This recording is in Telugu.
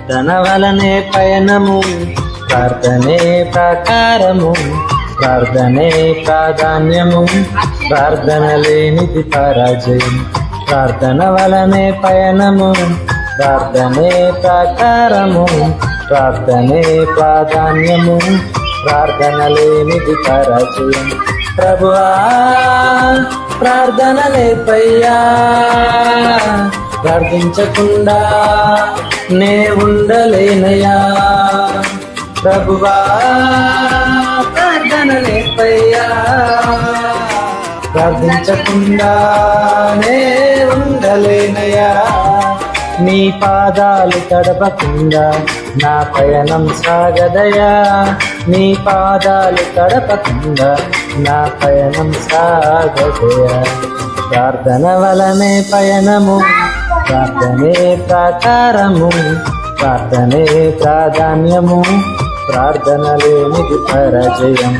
ప్రార్థన వలనే పయనము, ప్రార్థనే ప్రాకారము, ప్రార్థనే ప్రాధాన్యము, ప్రార్థన లేనిది పరాజయం. ప్రార్థన వలనే పయనము, ప్రార్థనే ప్రాకారము, ప్రార్థనే ప్రాధాన్యము, ప్రార్థన లేనిది పరాజయం. ప్రభువా ప్రార్థన లేపయ్యా, ప్రార్థించకుండా నే ఉండలేనయ్యా. ప్రభువా ప్రార్థన లేపయ్యా, ప్రార్థించకుండా నే ఉండలేనయ్యా. నీ పాదాలు తడపకుండా నా పయనం సాగదయా, నీ పాదాలు తడపకుండా నా పయనం సాగదయా. ప్రార్థన వలనే పయనము, ప్రార్థనే ప్రాకారము, ప్రార్థనే ప్రాధాన్యము, ప్రార్థన లేనిది పరాజయం.